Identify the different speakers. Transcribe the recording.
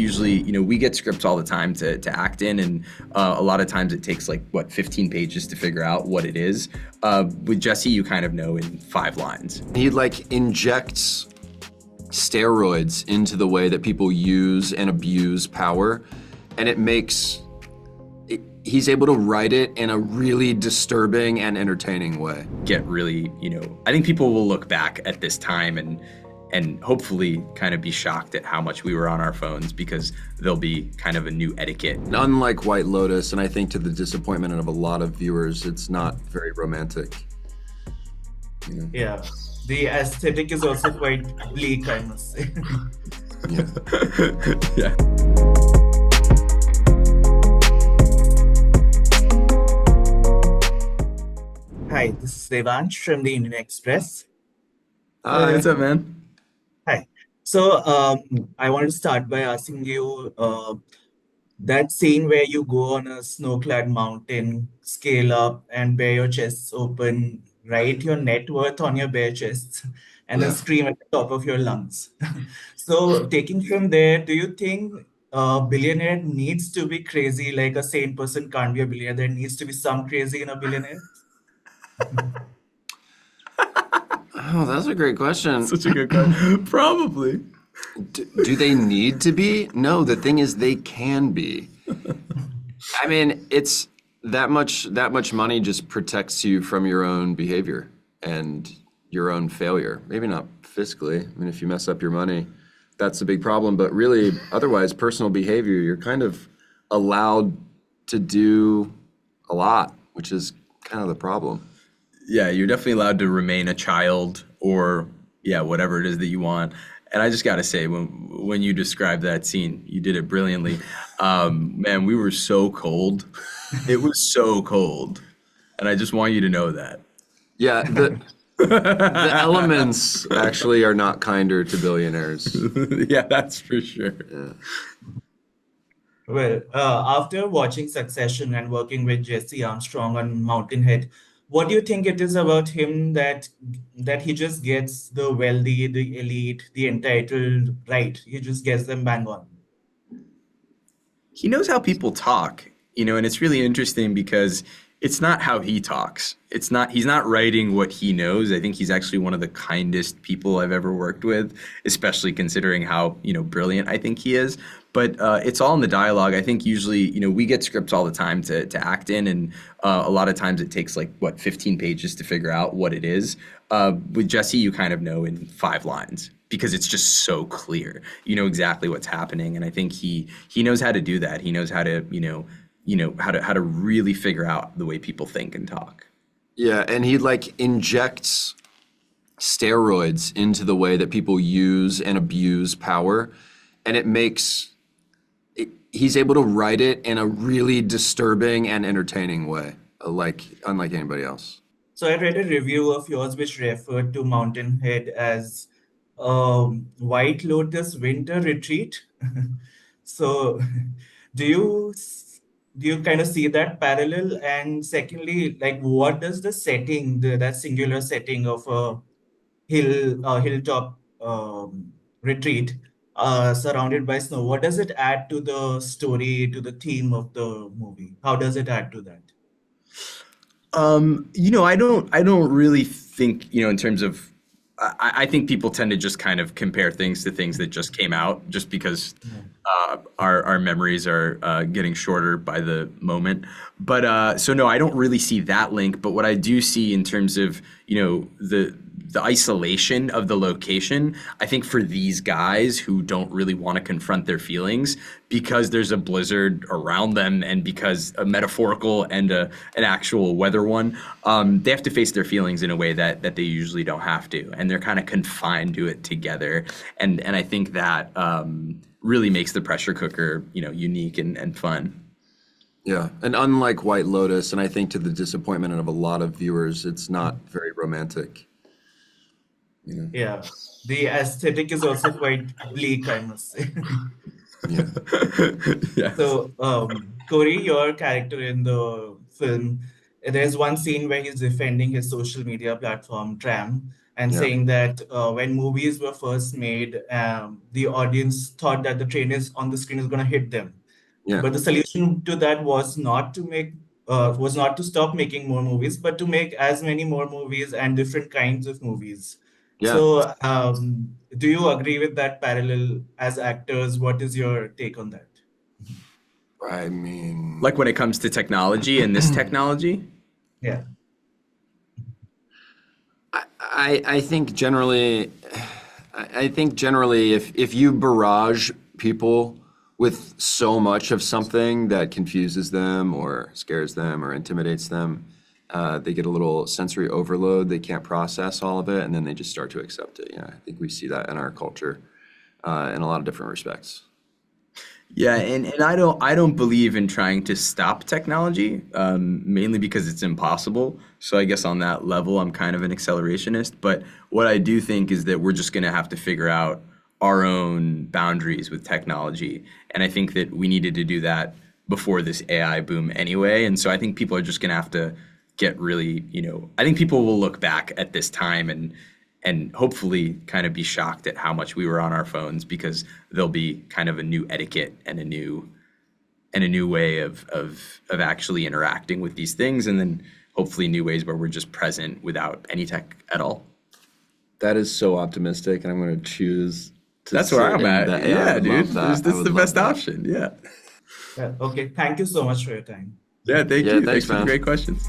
Speaker 1: usually, we get scripts all the time to act in, and a lot of times it takes like, 15 pages to figure out what it is. With Jesse, you kind of know in 5 lines.
Speaker 2: He like injects steroids into the way that people use and abuse power, and he's able to write it in a really disturbing and entertaining way.
Speaker 1: Get really, I think people will look back at this time and hopefully kind of be shocked at how much we were on our phones, because there'll be kind of a new etiquette.
Speaker 2: And unlike White Lotus, and I think to the disappointment of a lot of viewers, it's not very romantic.
Speaker 3: Yeah, the aesthetic is also quite bleak, I must say.
Speaker 2: Yeah.
Speaker 1: Yeah.
Speaker 3: Hi, this is Devansh from the Indian Express.
Speaker 1: Hi, what's up, man?
Speaker 3: Hi. So I want to start by asking you that scene where you go on a snow-clad mountain, scale up, and bare your chests open, write your net worth on your bare chests, and then
Speaker 2: Yeah.
Speaker 3: scream at the top of your lungs. So taking from there, do you think a billionaire needs to be crazy? Like a sane person can't be a billionaire. There needs to be some crazy in a billionaire.
Speaker 2: Oh, that's a great question.
Speaker 1: Such a good question. Probably.
Speaker 2: Do they need to be? No, the thing is they can be. I mean, it's that much money just protects you from your own behavior and your own failure. Maybe not fiscally. I mean, if you mess up your money, that's a big problem, but really otherwise personal behavior, you're kind of allowed to do a lot, which is kind of the problem.
Speaker 1: Yeah, you're definitely allowed to remain a child, or whatever it is that you want. And I just got to say, when you described that scene, you did it brilliantly. Man, we were so cold. It was so cold. And I just want you to know that.
Speaker 2: Yeah, the elements actually are not kinder to billionaires.
Speaker 1: Yeah, that's for sure.
Speaker 2: Yeah.
Speaker 3: Well, after watching Succession and working with Jesse Armstrong on Mountainhead, what do you think it is about him that he just gets the wealthy, the elite, the entitled right? He just gets them bang on.
Speaker 1: He knows how people talk, and it's really interesting because it's not how he talks. He's not writing what he knows. I think he's actually one of the kindest people I've ever worked with, especially considering how, brilliant I think he is. But it's all in the dialogue. I think usually, we get scripts all the time to act in, and a lot of times it takes like, 15 pages to figure out what it is. With Jesse, you kind of know in 5 lines, because it's just so clear. You know exactly what's happening, and I think he knows how to do that. He knows how to, how to really figure out the way people think and talk.
Speaker 2: Yeah, and he like injects steroids into the way that people use and abuse power, and he's able to write it in a really disturbing and entertaining way, unlike anybody else.
Speaker 3: So I read a review of yours which referred to Mountainhead as White Lotus winter retreat. So do you kind of see that parallel? And secondly, like what does the setting, that singular setting of a hilltop retreat surrounded by snow, what does it add to the story, to the theme of the movie? How does it add to that?
Speaker 1: I don't really think, in terms of, I think people tend to just kind of compare things to things that just came out, just because our memories are getting shorter by the moment. But so no, I don't really see that link. But what I do see in terms of, the isolation of the location, I think for these guys who don't really want to confront their feelings, because there's a blizzard around them, and because a metaphorical and an actual weather one, they have to face their feelings in a way that they usually don't have to, and they're kind of confined to it together. And I think that really makes the pressure cooker, unique and fun.
Speaker 2: Yeah, and unlike White Lotus, and I think to the disappointment of a lot of viewers, it's not very romantic.
Speaker 3: Yeah, the aesthetic is also quite bleak, I must say.
Speaker 2: Yeah.
Speaker 1: Yeah.
Speaker 3: So, Cory, your character in the film, there's one scene where he's defending his social media platform, Tram, and
Speaker 2: Yeah.
Speaker 3: saying that when movies were first made, the audience thought that the train is on the screen is going to hit them.
Speaker 2: Yeah.
Speaker 3: But the solution to that was not to stop making more movies, but to make as many more movies and different kinds of movies.
Speaker 2: Yeah.
Speaker 3: So, do you agree with that parallel as actors? What is your take on that?
Speaker 2: I mean,
Speaker 1: Like when it comes to technology and this technology?
Speaker 3: Yeah.
Speaker 2: I think generally, if you barrage people with so much of something that confuses them or scares them or intimidates them, they get a little sensory overload. They can't process all of it, and then they just start to accept it. Yeah, I think we see that in our culture in a lot of different respects.
Speaker 1: Yeah, and I don't believe in trying to stop technology, mainly because it's impossible. So I guess on that level, I'm kind of an accelerationist. But what I do think is that we're just going to have to figure out our own boundaries with technology. And I think that we needed to do that before this AI boom anyway. And so I think people are just going to have to get really, I think people will look back at this time and hopefully kind of be shocked at how much we were on our phones, because there'll be kind of a new etiquette and a new way of actually interacting with these things, and then hopefully new ways where we're just present without any tech at all.
Speaker 2: That is so optimistic, and I'm going to choose to
Speaker 1: That's where
Speaker 2: sit
Speaker 1: I'm
Speaker 2: in
Speaker 1: at.
Speaker 2: that.
Speaker 1: Yeah,
Speaker 2: I would
Speaker 1: dude.
Speaker 2: love that. I
Speaker 1: That's
Speaker 2: would
Speaker 1: the
Speaker 2: love
Speaker 1: best
Speaker 2: that.
Speaker 1: option. Yeah.
Speaker 3: Okay. Thank you so much for your time.
Speaker 1: Yeah, thank
Speaker 2: Yeah,
Speaker 1: you.
Speaker 2: thanks,
Speaker 1: Thanks for the
Speaker 2: man.
Speaker 1: great questions.